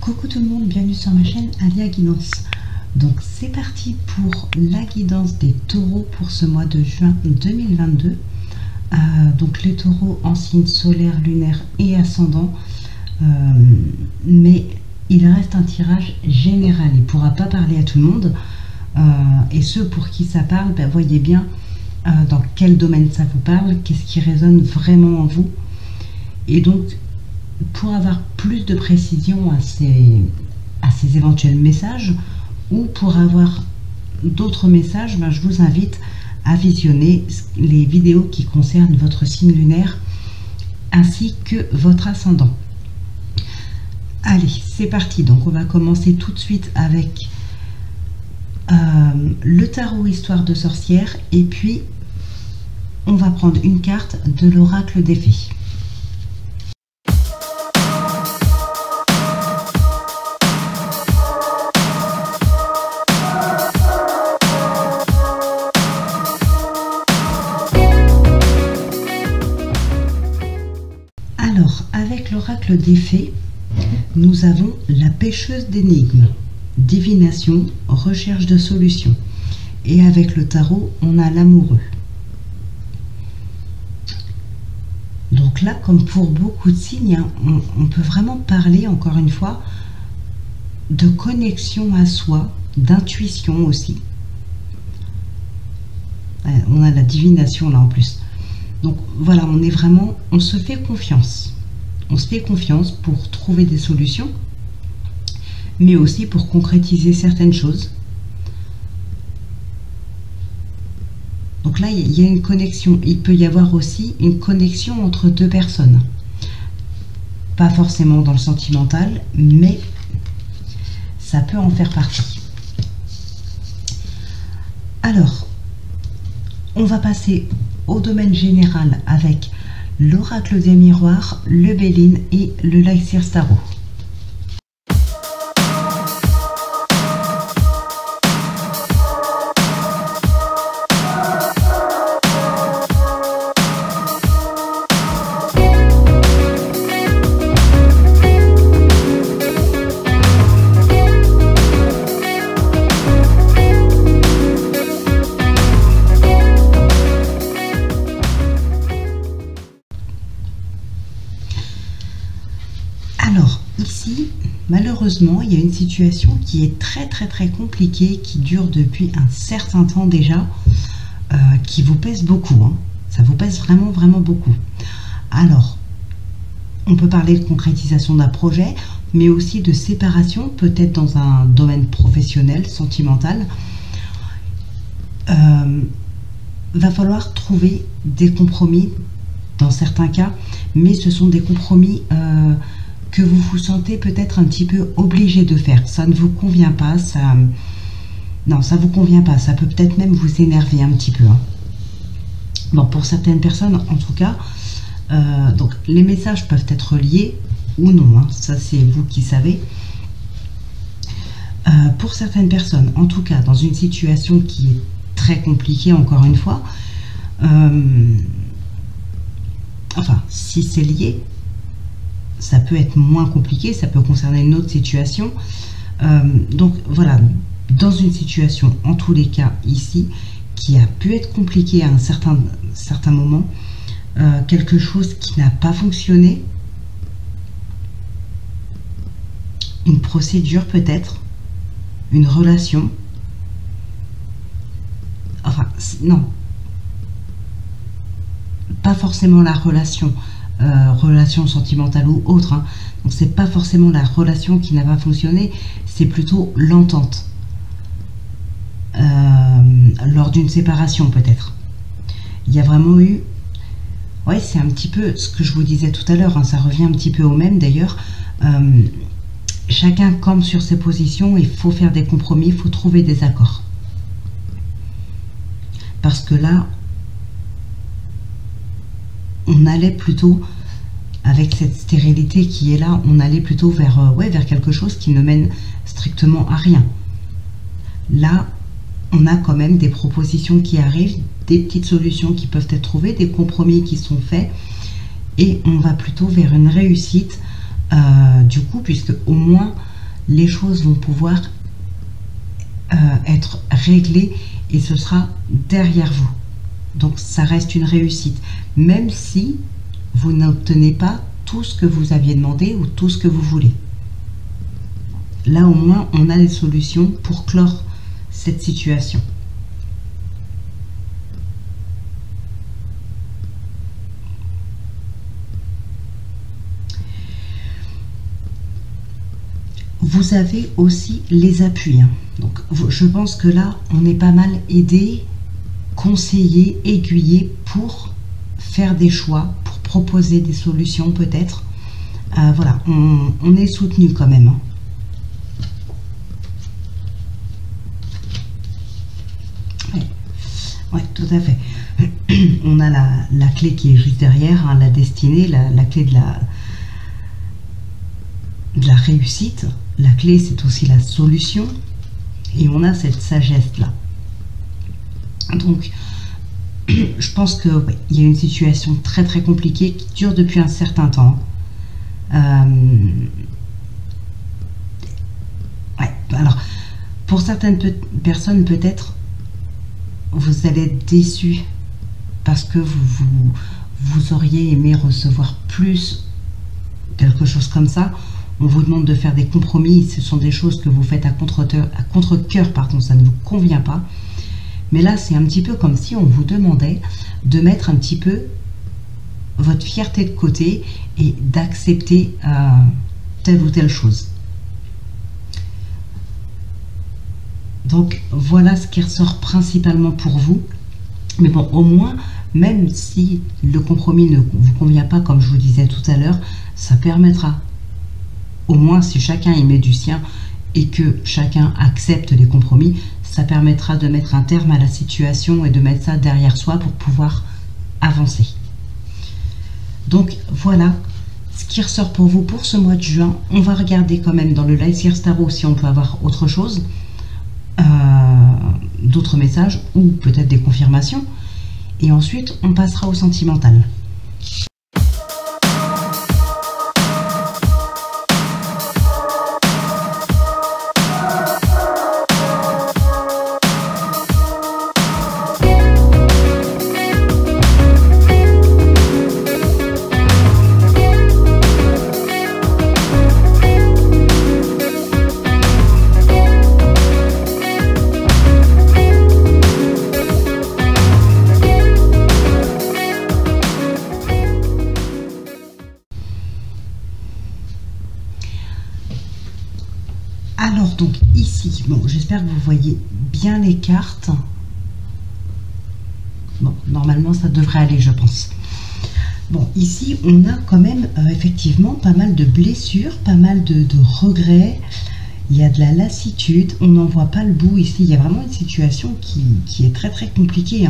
Coucou tout le monde, bienvenue sur ma chaîne Alia Guidance. Donc c'est parti pour la guidance des taureaux pour ce mois de juin 2022. Donc les taureaux en signe solaire, lunaire et ascendant. Mais il reste un tirage général, il ne pourra pas parler à tout le monde. Et ceux pour qui ça parle, voyez bien dans quel domaine ça vous parle, qu'est-ce qui résonne vraiment en vous. Et donc pour avoir plus de précision à ces éventuels messages, ou pour avoir d'autres messages, je vous invite à visionner les vidéos qui concernent votre signe lunaire ainsi que votre ascendant. Allez, c'est parti. Donc on va commencer tout de suite avec le tarot histoire de sorcière, et puis on va prendre une carte de l'oracle des fées. Alors, avec l'oracle des fées, nous avons la pêcheuse d'énigmes, divination, recherche de solutions. Et avec le tarot, on a l'amoureux. Donc là, comme pour beaucoup de signes, on peut vraiment parler, encore une fois, de connexion à soi, d'intuition aussi. On a la divination là en plus. Donc voilà, on se fait confiance. On se fait confiance pour trouver des solutions, mais aussi pour concrétiser certaines choses. Donc là, il y a une connexion. Il peut y avoir aussi une connexion entre deux personnes. Pas forcément dans le sentimental, mais ça peut en faire partie. Alors, on va passer au domaine général avec l'oracle des miroirs, le Béline et le Lycir Tarot. Alors, ici, malheureusement, il y a une situation qui est très compliquée, qui dure depuis un certain temps déjà, qui vous pèse beaucoup. Hein. Ça vous pèse vraiment beaucoup. Alors, on peut parler de concrétisation d'un projet, mais aussi de séparation, peut-être dans un domaine professionnel, sentimental. Va falloir trouver des compromis dans certains cas, mais ce sont des compromis que vous vous sentez peut-être un petit peu obligé de faire. Ça ne vous convient pas, non, ça vous convient pas, ça peut peut-être même vous énerver un petit peu. Hein. Bon, pour certaines personnes, en tout cas, donc les messages peuvent être liés ou non, hein, ça c'est vous qui savez. Pour certaines personnes, en tout cas, dans une situation qui est très compliquée, encore une fois, enfin, si c'est lié, ça peut être moins compliqué, ça peut concerner une autre situation. Donc voilà, dans une situation, en tous les cas ici, qui a pu être compliquée à un certain moment, quelque chose qui n'a pas fonctionné, une procédure peut-être, une relation, enfin non, pas forcément la relation, relation sentimentale ou autre, hein. Donc c'est pas forcément la relation qui n'a pas fonctionné, c'est plutôt l'entente lors d'une séparation peut-être. Il y a vraiment eu, ouais, c'est un petit peu ce que je vous disais tout à l'heure, hein, ça revient un petit peu au même d'ailleurs. Chacun campe sur ses positions, il faut faire des compromis, il faut trouver des accords, parce que là on allait plutôt, avec cette stérilité qui est là, on allait plutôt vers, vers quelque chose qui ne mène strictement à rien. Là, on a quand même des propositions qui arrivent, des petites solutions qui peuvent être trouvées, des compromis qui sont faits, et on va plutôt vers une réussite, du coup, puisque au moins les choses vont pouvoir être réglées et ce sera derrière vous. Donc ça reste une réussite, même si vous n'obtenez pas tout ce que vous aviez demandé ou tout ce que vous voulez. Là au moins on a des solutions pour clore cette situation. Vous avez aussi les appuis. Donc, je pense que là, on est pas mal aidé, conseillé, aiguillé pour faire des choix, pour proposer des solutions peut-être. Voilà, on est soutenu quand même. Ouais, tout à fait. On a la clé qui est juste derrière, hein, la destinée, la clé de la réussite. La clé, c'est aussi la solution. Et on a cette sagesse-là. Donc, je pense que ouais, il y a une situation très très compliquée qui dure depuis un certain temps. Ouais, alors, pour certaines personnes, peut-être, vous allez être déçus parce que vous auriez aimé recevoir plus, quelque chose comme ça. On vous demande de faire des compromis, ce sont des choses que vous faites à contre-cœur, pardon, ça ne vous convient pas. Mais là, c'est un petit peu comme si on vous demandait de mettre un petit peu votre fierté de côté et d'accepter telle ou telle chose. Donc, voilà ce qui ressort principalement pour vous. Mais bon, au moins, même si le compromis ne vous convient pas, comme je vous disais tout à l'heure, ça permettra, au moins si chacun y met du sien et que chacun accepte les compromis, ça permettra de mettre un terme à la situation et de mettre ça derrière soi pour pouvoir avancer. Donc voilà ce qui ressort pour vous pour ce mois de juin. On va regarder quand même dans le Light Year Tarot si on peut avoir autre chose, d'autres messages ou peut-être des confirmations. Et ensuite, on passera au sentimental. Alors donc ici, bon, j'espère que vous voyez bien les cartes. Bon, normalement ça devrait aller, je pense. Bon, ici on a quand même effectivement pas mal de blessures, pas mal de regrets. Il y a de la lassitude, on n'en voit pas le bout ici. Il y a vraiment une situation qui est très très compliquée.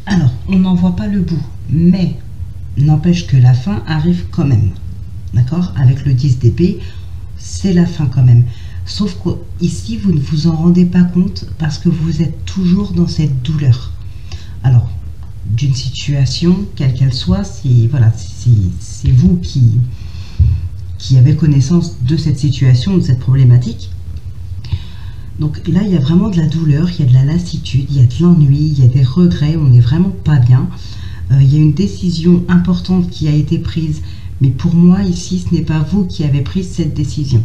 Alors, on n'en voit pas le bout, mais n'empêche que la fin arrive quand même. D'accord? Avec le 10 d'épée, c'est la fin quand même. Sauf qu'ici, vous ne vous en rendez pas compte parce que vous êtes toujours dans cette douleur. Alors, d'une situation, quelle qu'elle soit, voilà, c'est vous qui avez connaissance de cette situation, de cette problématique. Donc là, il y a vraiment de la douleur, il y a de la lassitude, il y a de l'ennui, il y a des regrets, on n'est vraiment pas bien. Il y a une décision importante qui a été prise, mais pour moi, ici, ce n'est pas vous qui avez pris cette décision.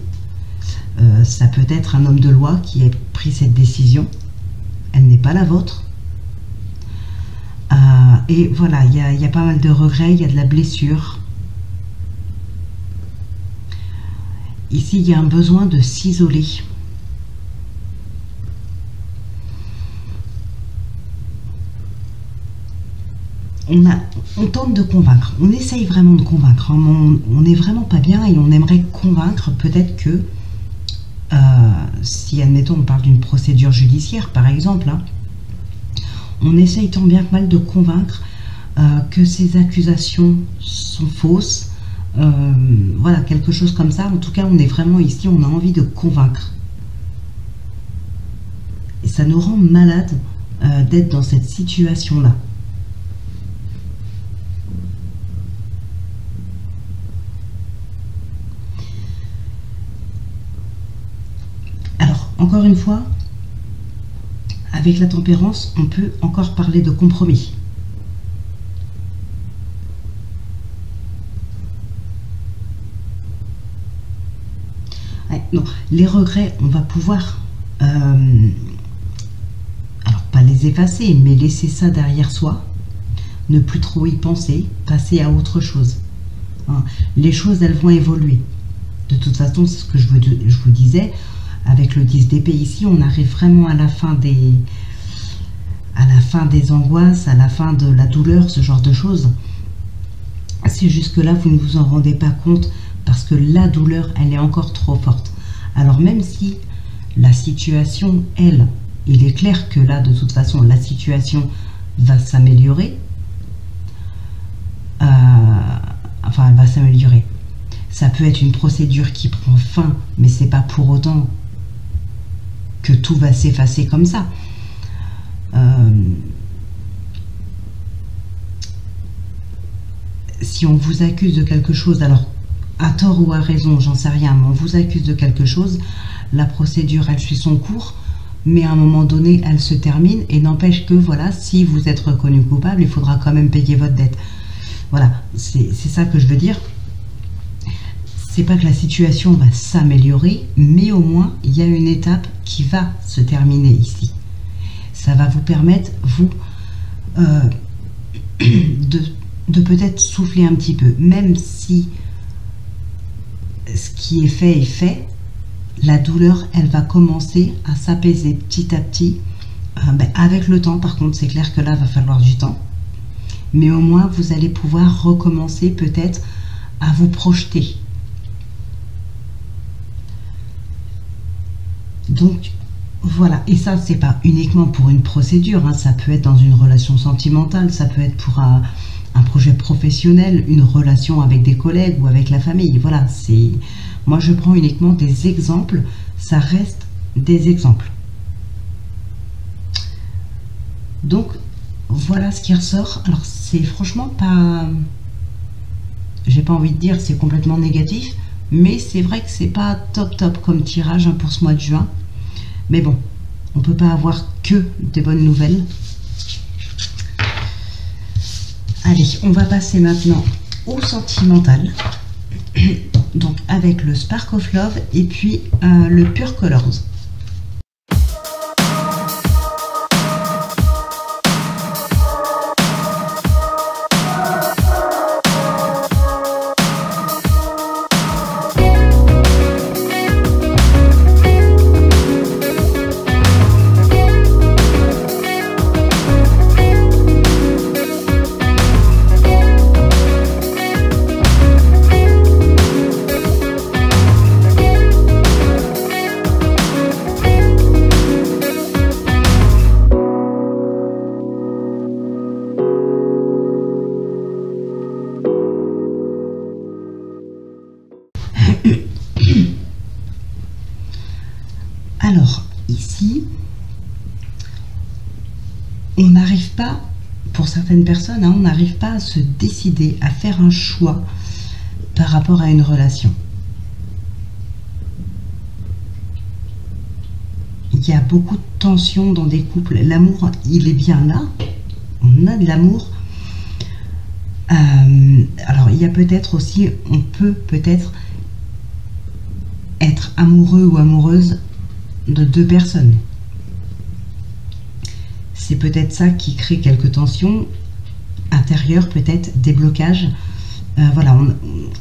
Ça peut être un homme de loi qui a pris cette décision. Elle n'est pas la vôtre. Et voilà, il y a pas mal de regrets, il y a de la blessure. Ici, il y a un besoin de s'isoler. On tente de convaincre, on essaye vraiment de convaincre, hein. On n'est vraiment pas bien et on aimerait convaincre. Peut-être que si, admettons, on parle d'une procédure judiciaire par exemple, hein, on essaye tant bien que mal de convaincre que ces accusations sont fausses, voilà, quelque chose comme ça. En tout cas, on est vraiment ici, on a envie de convaincre. Et ça nous rend malade d'être dans cette situation-là. Encore une fois, avec la tempérance, on peut encore parler de compromis. Ouais, non, les regrets, on va pouvoir, alors pas les effacer, mais laisser ça derrière soi, ne plus trop y penser, passer à autre chose. Hein, les choses, elles vont évoluer. De toute façon, c'est ce que je vous disais, avec le 10 d'épée ici, on arrive vraiment à la fin des angoisses, à la fin de la douleur, ce genre de choses. C'est juste que là, vous ne vous en rendez pas compte parce que la douleur, elle est encore trop forte. Alors même si la situation, elle, il est clair que là, de toute façon, la situation va s'améliorer. Enfin, elle va s'améliorer. Ça peut être une procédure qui prend fin, mais c'est pas pour autant que tout va s'effacer comme ça. Si on vous accuse de quelque chose, alors à tort ou à raison, j'en sais rien, mais on vous accuse de quelque chose, la procédure, elle suit son cours, mais à un moment donné, elle se termine, et n'empêche que, voilà, si vous êtes reconnu coupable, il faudra quand même payer votre dette. Voilà, c'est ça que je veux dire. C'est pas que la situation va s'améliorer, mais au moins, il y a une étape qui va se terminer ici. Ça va vous permettre, vous, de peut-être souffler un petit peu, même si ce qui est fait, la douleur, elle va commencer à s'apaiser petit à petit, avec le temps. Par contre, c'est clair que là, il va falloir du temps, mais au moins, vous allez pouvoir recommencer peut-être à vous projeter. Donc, voilà. Et ça, c'est pas uniquement pour une procédure, hein. Ça peut être dans une relation sentimentale, ça peut être pour un projet professionnel, une relation avec des collègues ou avec la famille. Voilà, moi je prends uniquement des exemples, ça reste des exemples. Donc voilà ce qui ressort. Alors c'est franchement pas, j'ai pas envie de dire c'est complètement négatif, mais c'est vrai que c'est pas top comme tirage, hein, pour ce mois de juin. Mais bon, on peut pas avoir que des bonnes nouvelles. Allez, on va passer maintenant au sentimental, donc avec le Spark of Love et puis le Pure Colors. Alors, ici, on n'arrive pas, pour certaines personnes, hein, on n'arrive pas à se décider, à faire un choix par rapport à une relation. Il y a beaucoup de tensions dans des couples. L'amour, il est bien là. On a de l'amour. Alors, il y a peut-être aussi, on peut peut-être être amoureux ou amoureuse de deux personnes. C'est peut-être ça qui crée quelques tensions intérieures, peut-être des blocages. Voilà,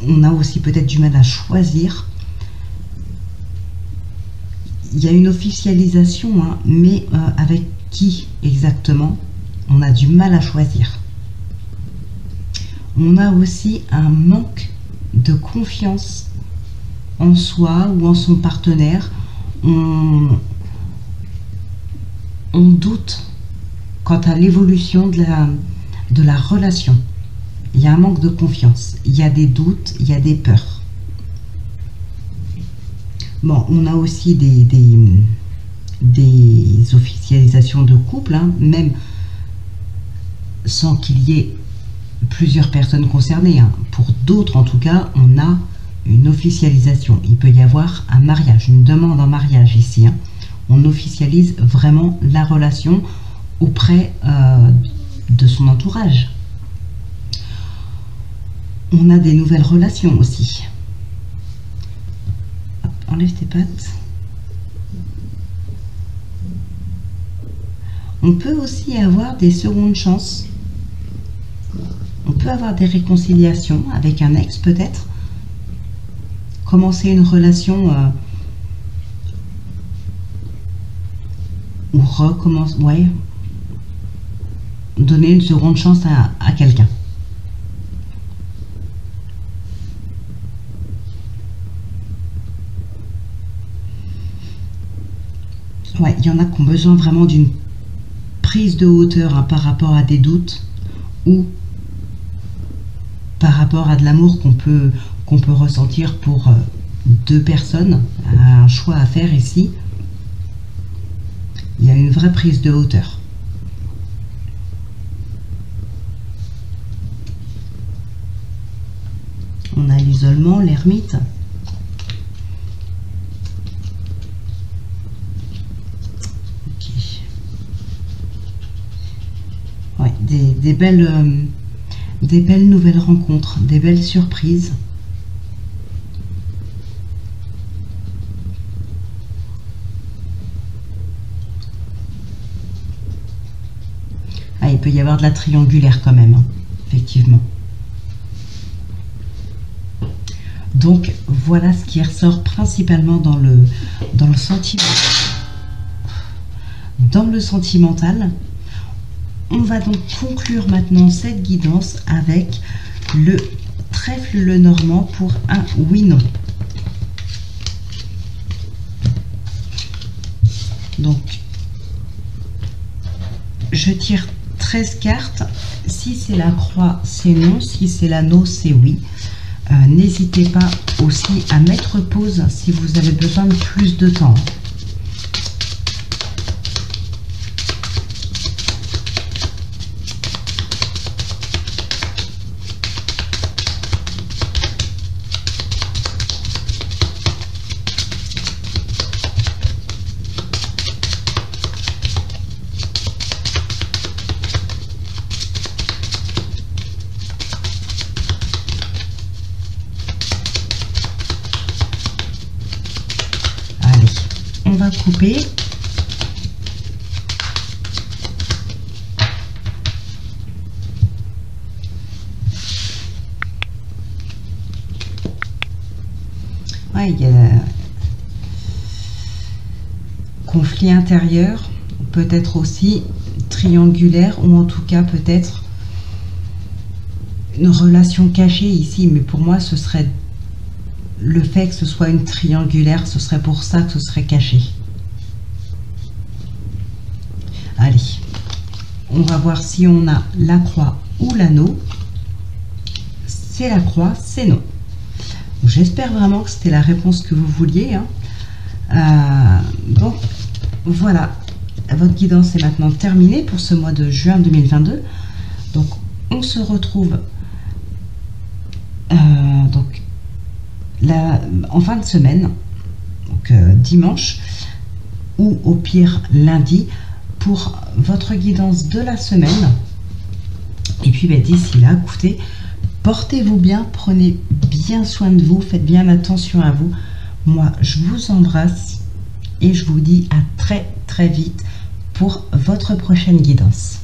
on a aussi peut-être du mal à choisir. Il y a une officialisation, hein, mais avec qui exactement, on a du mal à choisir. On a aussi un manque de confiance en soi ou en son partenaire. On doute quant à l'évolution de la relation. Il y a un manque de confiance, il y a des doutes, il y a des peurs. Bon, on a aussi des officialisations de couple, hein, même sans qu'il y ait plusieurs personnes concernées, hein. Pour d'autres, en tout cas, on a une officialisation. Il peut y avoir un mariage, une demande en mariage ici, hein. On officialise vraiment la relation auprès de son entourage. On a des nouvelles relations aussi. Hop, enlève tes pattes. On peut aussi avoir des secondes chances. On peut avoir des réconciliations avec un ex peut-être. Commencer une relation ou recommence, ouais. Donner une seconde chance à quelqu'un. Ouais, il y en a qui ont besoin vraiment d'une prise de hauteur, hein, par rapport à des doutes ou par rapport à de l'amour qu'on peut ressentir pour deux personnes. Un choix à faire ici. Il y a une vraie prise de hauteur. On a l'isolement, l'ermite. Ok. Ouais, des belles nouvelles rencontres, des belles surprises. Ah, il peut y avoir de la triangulaire quand même, hein, effectivement. Donc voilà ce qui ressort principalement dans le sentiment. Dans le sentimental, on va donc conclure maintenant cette guidance avec le trèfle le normand pour un oui-non. Donc, je tire 13 cartes. Si c'est la croix, c'est non. Si c'est l'anneau, c'est oui. N'hésitez pas aussi à mettre pause si vous avez besoin de plus de temps. On va couper. Ouais, il y a conflit intérieur, peut-être aussi triangulaire, ou en tout cas peut-être une relation cachée ici, mais pour moi ce serait le fait que ce soit une triangulaire, ce serait pour ça que ce serait caché. Allez, on va voir si on a la croix ou l'anneau. C'est la croix, c'est non. J'espère vraiment que c'était la réponse que vous vouliez, hein. Bon, voilà, votre guidance est maintenant terminée pour ce mois de juin 2022. Donc, on se retrouve donc en fin de semaine, donc dimanche, ou au pire lundi, pour votre guidance de la semaine. Et puis d'ici là, écoutez, portez-vous bien, prenez bien soin de vous, faites bien attention à vous. Moi, je vous embrasse et je vous dis à très très vite pour votre prochaine guidance.